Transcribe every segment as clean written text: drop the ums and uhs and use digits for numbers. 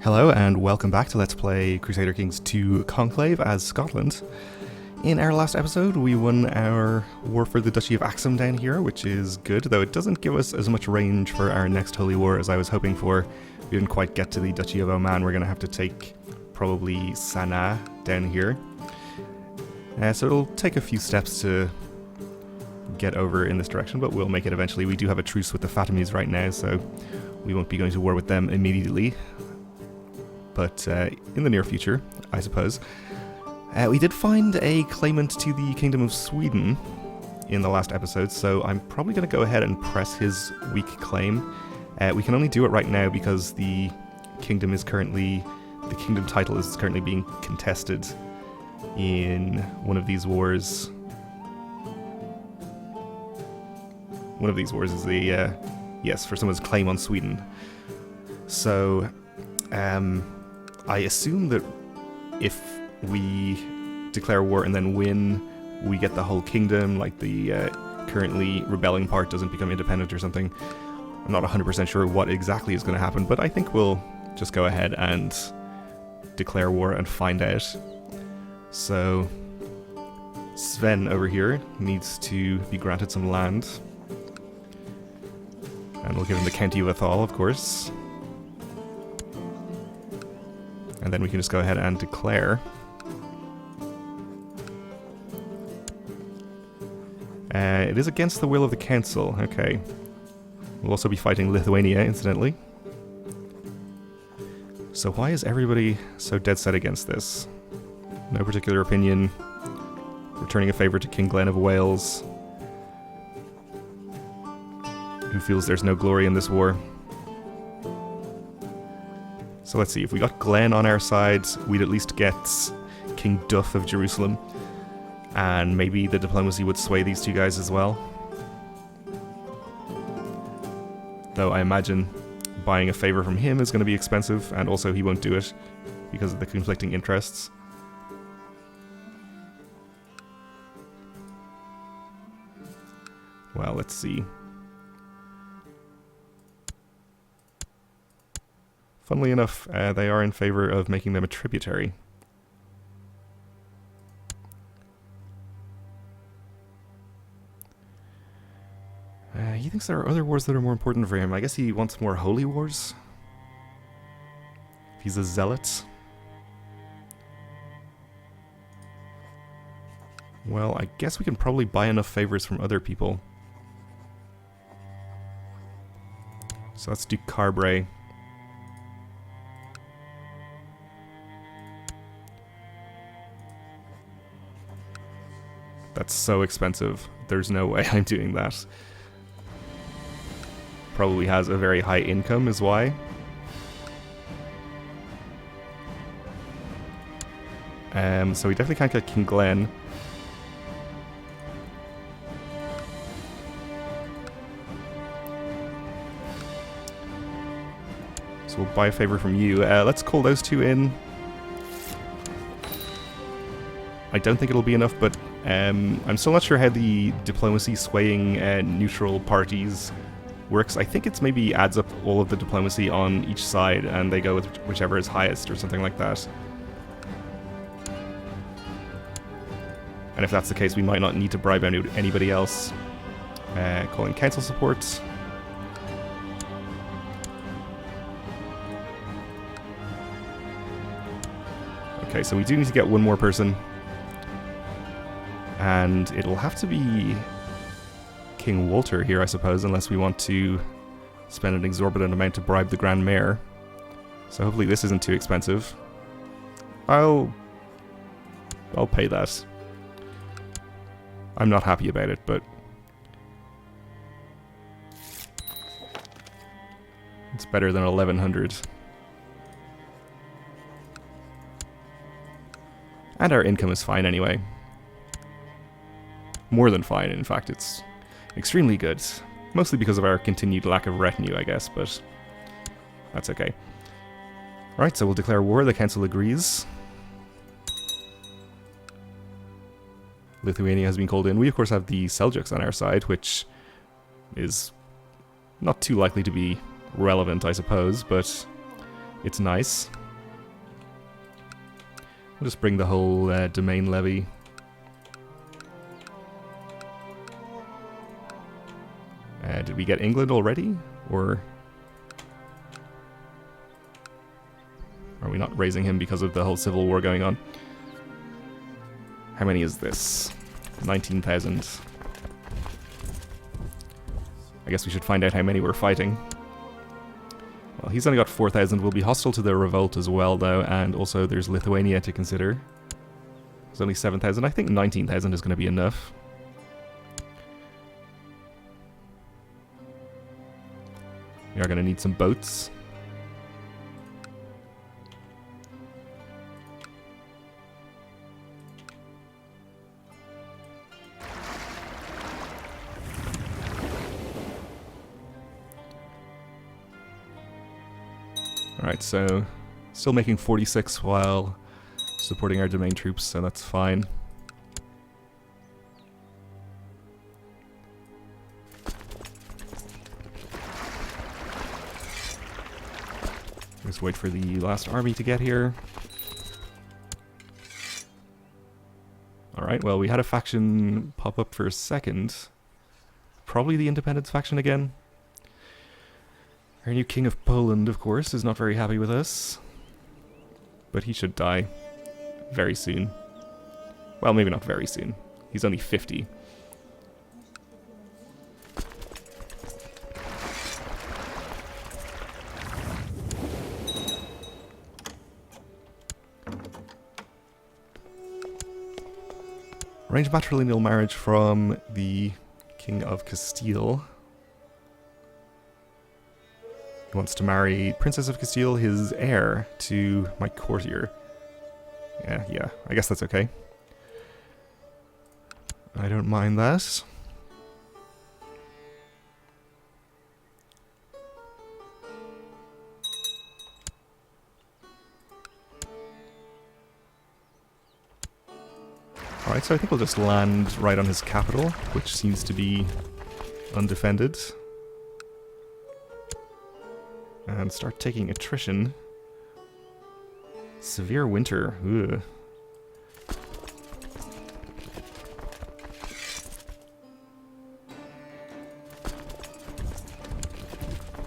Hello and welcome back to Let's Play Crusader Kings 2 Conclave as Scotland. In our last episode we won our war for the Duchy of Axum down here, which is good, though it doesn't give us as much range for our next holy war as I was hoping for. We didn't quite get to the Duchy of Oman. We're going to have to take probably Sana'a down here. So it'll take a few steps to get over in this direction, but we'll make it eventually. We do have a truce with the Fatimids right now, so we won't be going to war with them immediately. But in the near future, I suppose. We did find a claimant to the Kingdom of Sweden in the last episode, so I'm probably going to go ahead and press his weak claim. We can only do it right now because the kingdom title is currently being contested in one of these wars. One of these wars is the, yes, for someone's claim on Sweden. So, I assume that if we declare war and then win, we get the whole kingdom, like the currently rebelling part doesn't become independent or something. I'm not 100% sure what exactly is going to happen, but I think we'll just go ahead and declare war and find out. So, Sven over here needs to be granted some land. And we'll give him the County of Athol, of course. And then we can just go ahead and declare. It is against the will of the council. Okay. We'll also be fighting Lithuania, incidentally. So why is everybody so dead set against this? No particular opinion. Returning a favour to King Glen of Wales, who feels there's no glory in this war. So let's see, if we got Glen on our side, we'd at least get King Duff of Jerusalem, and maybe the diplomacy would sway these two guys as well. Though I imagine buying a favour from him is going to be expensive, and also he won't do it because of the conflicting interests. Well, let's see. Funnily enough, they are in favour of making them a tributary. He thinks there are other wars that are more important for him. I guess he wants more holy wars. If he's a zealot. Well, I guess we can probably buy enough favours from other people. So let's do Carbray. That's so expensive. There's no way I'm doing that. Probably has a very high income is why. So we definitely can't get King Glen. So we'll buy a favour from you. Let's call those two in. I don't think it'll be enough, but I'm still not sure how the diplomacy swaying neutral parties works. I think it's maybe adds up all of the diplomacy on each side and they go with whichever is highest or something like that. And if that's the case, we might not need to bribe anybody else. Calling council support. Okay, so we do need to get one more person. And it'll have to be King Walter here, I suppose, unless we want to spend an exorbitant amount to bribe the Grand Mayor. So hopefully this isn't too expensive. I'll pay that. I'm not happy about it, but it's better than 1100. And our income is fine anyway. More than fine, in fact, it's extremely good. Mostly because of our continued lack of retinue, I guess, but that's okay. Alright, so we'll declare war, the council agrees. Lithuania has been called in. We, of course, have the Seljuks on our side, which is not too likely to be relevant, I suppose, but It's nice. We'll just bring the whole domain levy. Did we get England already? Or are we not raising him because of the whole civil war going on? How many is this? 19,000. I guess we should find out how many we're fighting. Well, he's only got 4,000. We'll be hostile to the revolt as well, though, and also there's Lithuania to consider. There's only 7,000. I think 19,000 is going to be enough. We are going to need some boats. Alright, so still making 46 while supporting our domain troops, so that's fine. Just wait for the last army to get here. Alright, well, we had a faction pop up for a second. Probably the Independence faction again. Our new King of Poland, of course, is not very happy with us. But he should die very soon. Well, maybe not very soon. He's only 50. Arranged matrilineal marriage from the King of Castile. He wants to marry Princess of Castile, his heir, to my courtier. Yeah, I guess that's okay. I don't mind that. Alright, so I think we'll just land right on his capital, which seems to be undefended. And start taking attrition. Severe winter. Ugh.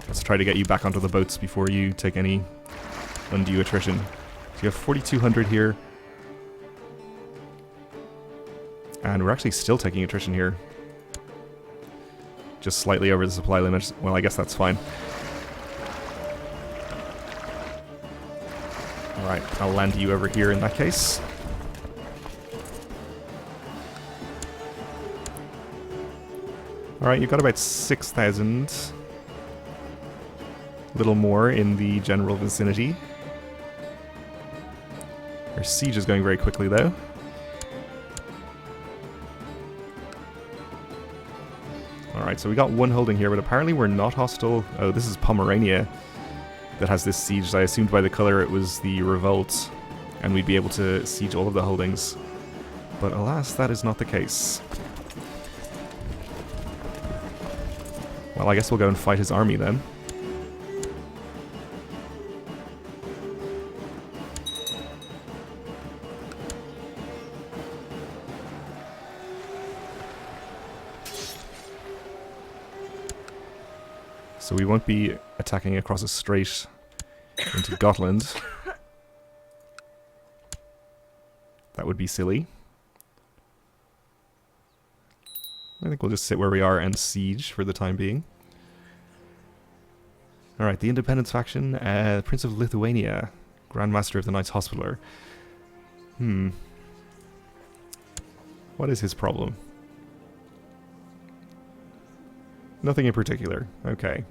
Let's try to get you back onto the boats before you take any undue attrition. So you have 4,200 here. And we're actually still taking attrition here. Just slightly over the supply limit. Well, I guess that's fine. Alright, I'll land you over here in that case. Alright, you've got about 6,000. A little more in the general vicinity. Our siege is going very quickly, though. Alright, so we got one holding here, but apparently we're not hostile. Oh, this is Pomerania that has this siege. I assumed by the color it was the revolt, and we'd be able to siege all of the holdings. But alas, that is not the case. Well, I guess we'll go and fight his army then. So we won't be attacking across a strait into Gotland. That would be silly. I think we'll just sit where we are and siege for the time being. Alright, the Independence faction. Prince of Lithuania. Grand Master of the Knights Hospitaller. What is his problem? Nothing in particular. Okay.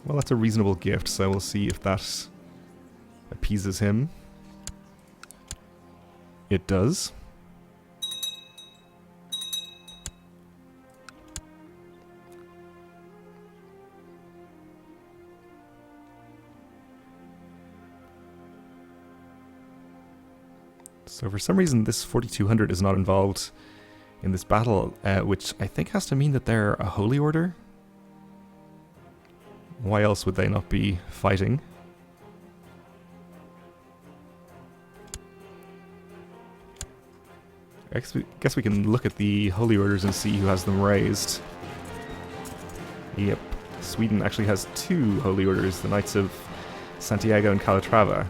Well, that's a reasonable gift, so we'll see if that appeases him. It does. So for some reason this 4,200 is not involved in this battle, which I think has to mean that they're a holy order. Why else would they not be fighting? I guess we can look at the Holy Orders and see who has them raised. Yep, Sweden actually has 2 Holy Orders, the Knights of Santiago and Calatrava,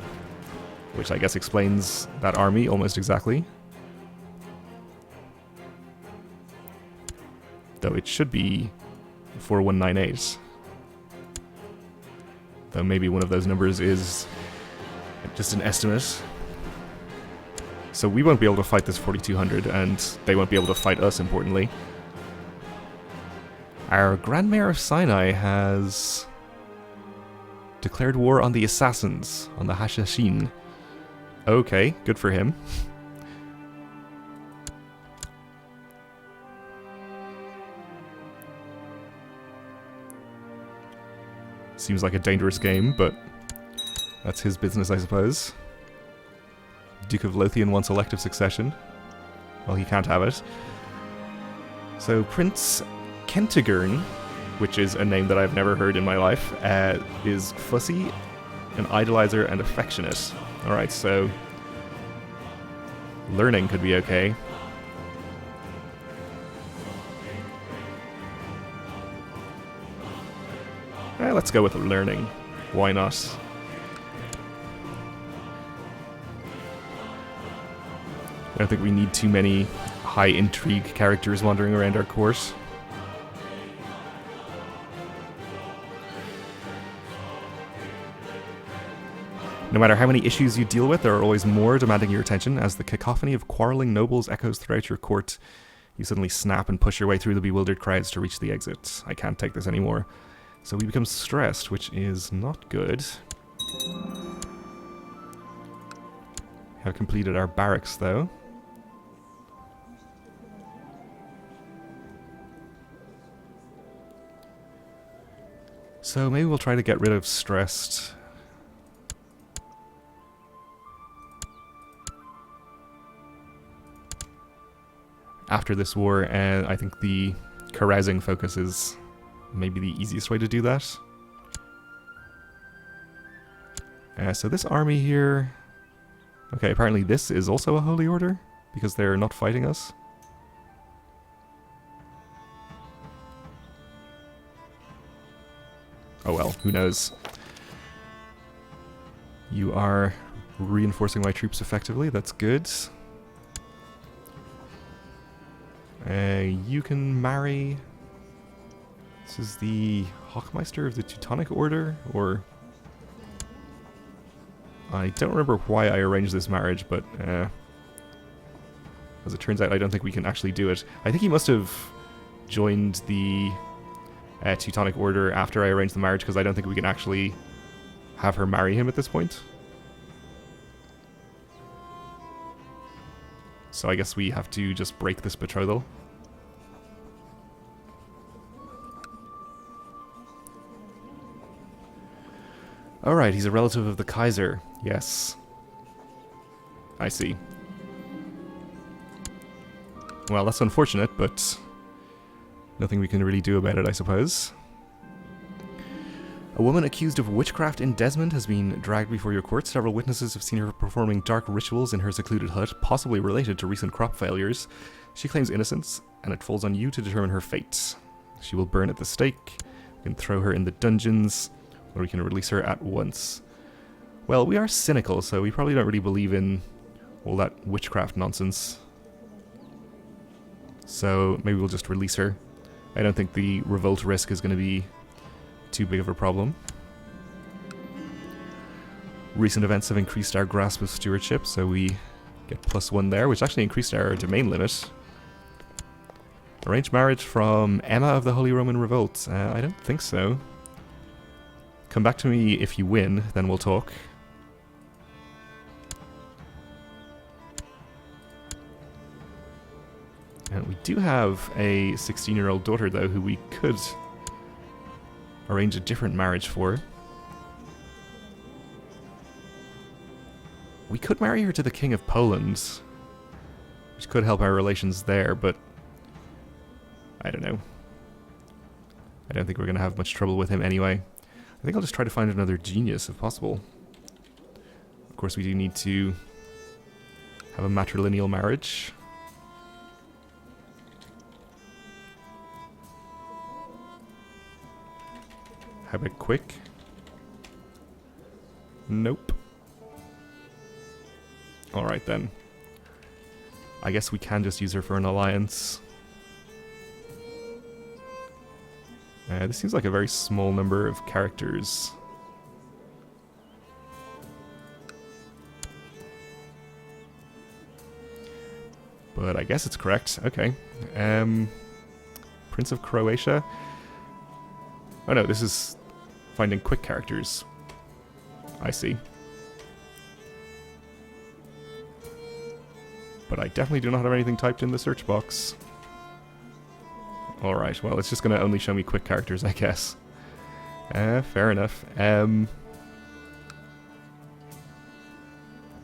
which I guess explains that army almost exactly. Though it should be 4198. Though maybe one of those numbers is just an estimate. So we won't be able to fight this 4200, and they won't be able to fight us, importantly. Our Grand Mayor of Sinai has declared war on the Assassins, on the Hashashin. Okay, good for him. Seems like a dangerous game, but that's his business, I suppose. Duke of Lothian wants elective succession. Well, he can't have it. So Prince Kentigern, which is a name that I've never heard in my life, is fussy, an idolizer, and affectionate. Alright, so learning could be okay. Let's go with learning. Why not? I don't think we need too many high intrigue characters wandering around our court. No matter how many issues you deal with, there are always more demanding your attention. As the cacophony of quarreling nobles echoes throughout your court, you suddenly snap and push your way through the bewildered crowds to reach the exit. I can't take this anymore. So we become stressed, which is not good. Have completed our barracks, though. So maybe we'll try to get rid of stressed. After this war, and I think the carousing focus is maybe the easiest way to do that. So this army here... Okay, apparently this is also a holy order, because they're not fighting us. Oh well, who knows. You are reinforcing my troops effectively, that's good. You can marry... This is the Hochmeister of the Teutonic Order, or... I don't remember why I arranged this marriage, but as it turns out, I don't think we can actually do it. I think he must have joined the Teutonic Order after I arranged the marriage, because I don't think we can actually have her marry him at this point. So I guess we have to just break this betrothal. Alright, he's a relative of the Kaiser. Yes. I see. Well, that's unfortunate, but nothing we can really do about it, I suppose. A woman accused of witchcraft in Desmond has been dragged before your court. Several witnesses have seen her performing dark rituals in her secluded hut, possibly related to recent crop failures. She claims innocence, and it falls on you to determine her fate. She will burn at the stake. We can throw her in the dungeons, or we can release her at once. Well, we are cynical, so we probably don't really believe in all that witchcraft nonsense. So maybe we'll just release her. I don't think the revolt risk is going to be too big of a problem. Recent events have increased our grasp of stewardship, so we get +1 there, which actually increased our domain limit. Arranged marriage from Emma of the Holy Roman Revolt. I don't think so. Come back to me if you win, then we'll talk. And we do have a 16-year-old daughter, though, who we could arrange a different marriage for. We could marry her to the King of Poland, which could help our relations there, but I don't know. I don't think we're going to have much trouble with him anyway. I think I'll just try to find another genius if possible. Of course, we do need to have a matrilineal marriage. How about quick? Nope. Alright then. I guess we can just use her for an alliance. This seems like a very small number of characters. But I guess it's correct. Okay. Prince of Croatia. Oh no, this is finding quick characters. I see. But I definitely do not have anything typed in the search box. Alright, well, it's just going to only show me quick characters, I guess. Fair enough.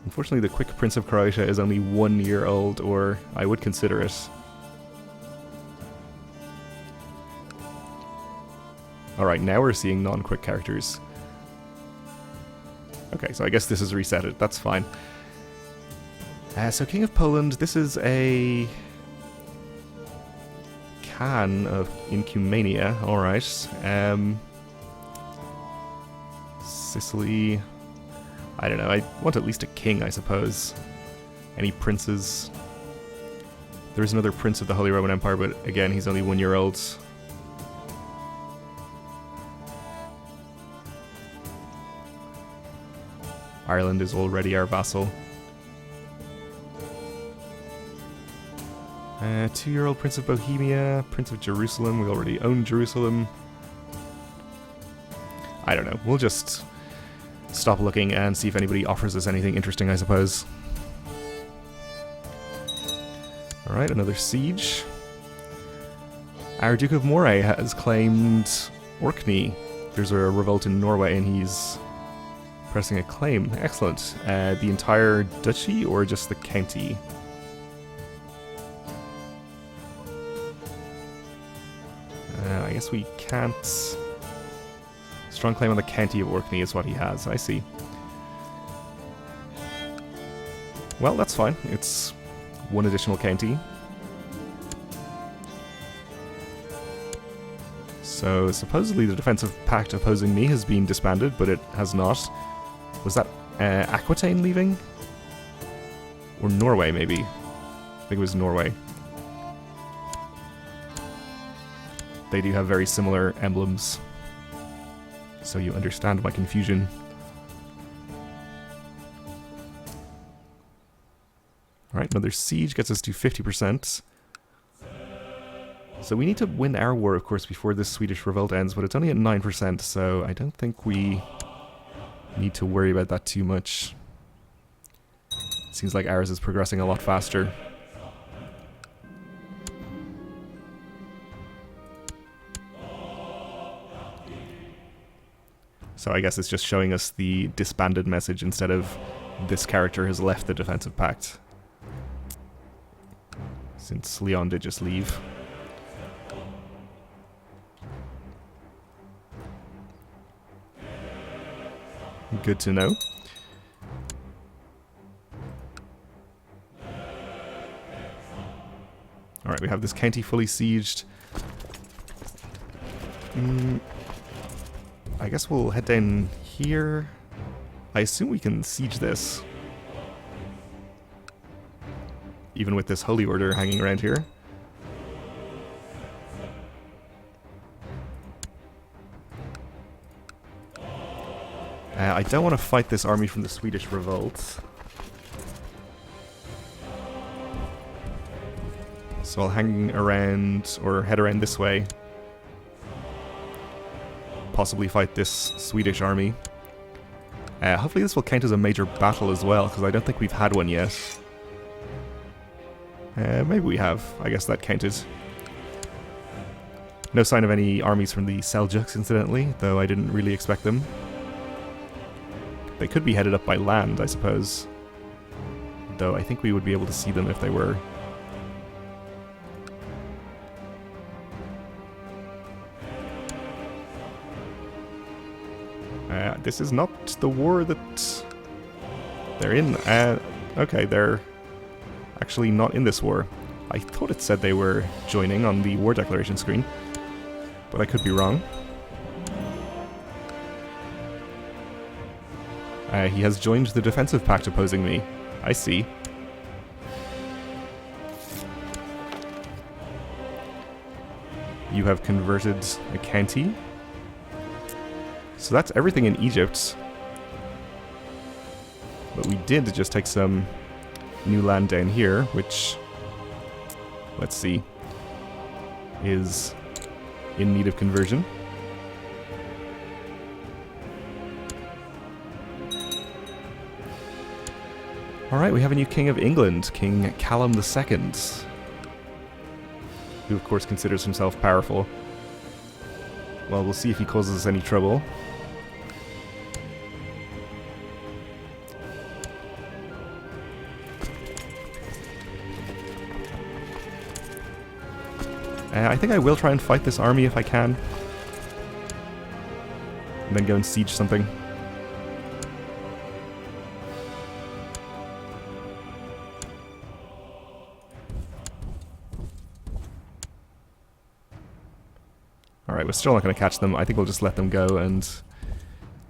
Unfortunately, the quick Prince of Croatia is only 1 year old, or I would consider it. Alright, now we're seeing non-quick characters. Okay, so I guess this has reset it. That's fine. So King of Poland, this is a Khan of Incumania. Alright. Sicily. I don't know. I want at least a king, I suppose. Any princes? There is another prince of the Holy Roman Empire, but again, he's only 1 year old. Ireland is already our vassal. 2-year-old Prince of Bohemia, Prince of Jerusalem. We already own Jerusalem. I don't know. We'll just stop looking and see if anybody offers us anything interesting, I suppose. Alright, another siege. Our Duke of Moray has claimed Orkney. There's a revolt in Norway and he's pressing a claim. Excellent. The entire duchy or just the county? I guess we can't... Strong claim on the county of Orkney is what he has. I see. Well, that's fine. It's one additional county. So, supposedly the defensive pact opposing me has been disbanded, but it has not. Was that Aquitaine leaving? Or Norway, maybe? I think it was Norway. They do have very similar emblems. So you understand my confusion. Alright, another siege gets us to 50%. So we need to win our war, of course, before this Swedish revolt ends, but it's only at 9%, so I don't think we need to worry about that too much. Seems like ours is progressing a lot faster. So I guess it's just showing us the disbanded message instead of this character has left the defensive pact. Since Leon did just leave. Good to know. Alright, we have this county fully sieged. I guess we'll head down here. I assume we can siege this. Even with this holy order hanging around here. I don't want to fight this army from the Swedish revolt. So I'll hang around, or head around this way. Possibly fight this Swedish army. Hopefully this will count as a major battle as well, because I don't think we've had one yet. Maybe we have. I guess that counted. No sign of any armies from the Seljuks, incidentally, though I didn't really expect them. They could be headed up by land, I suppose. Though I think we would be able to see them if they were. This is not the war that they're in. Okay, they're actually not in this war. I thought it said they were joining on the war declaration screen, but I could be wrong. He has joined the defensive pact opposing me. I see. You have converted a county. So that's everything in Egypt. But we did just take some new land down here, which, let's see, is in need of conversion. Alright, we have a new King of England, King Callum II, who of course considers himself powerful. Well, we'll see if he causes us any trouble. I think I will try and fight this army if I can. And then go and siege something. Alright, we're still not going to catch them. I think we'll just let them go and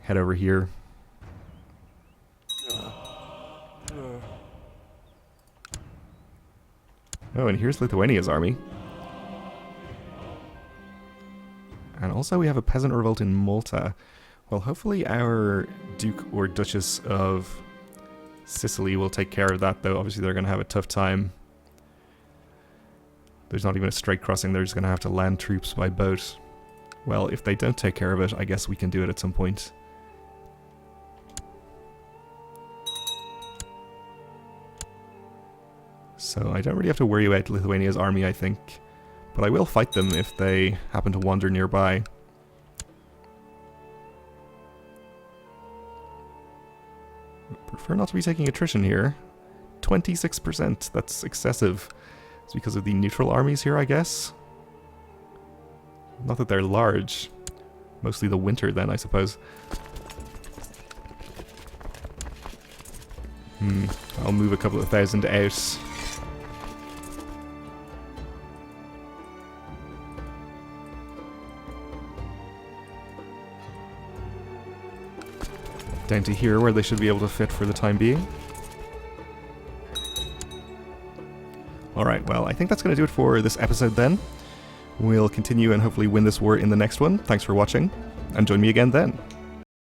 head over here. Oh, and here's Lithuania's army. And also we have a peasant revolt in Malta. Well, hopefully our Duke or Duchess of Sicily will take care of that, though obviously they're going to have a tough time. There's not even a straight crossing, they're just going to have to land troops by boat. Well, if they don't take care of it, I guess we can do it at some point. So I don't really have to worry about Lithuania's army, I think. But I will fight them if they happen to wander nearby. Prefer not to be taking attrition here. 26%, that's excessive. It's because of the neutral armies here, I guess. Not that they're large. Mostly the winter then, I suppose. I'll move a couple of thousand out. Down to here, where they should be able to fit for the time being. Alright, well, I think that's going to do it for this episode then. We'll continue and hopefully win this war in the next one. Thanks for watching, and join me again then.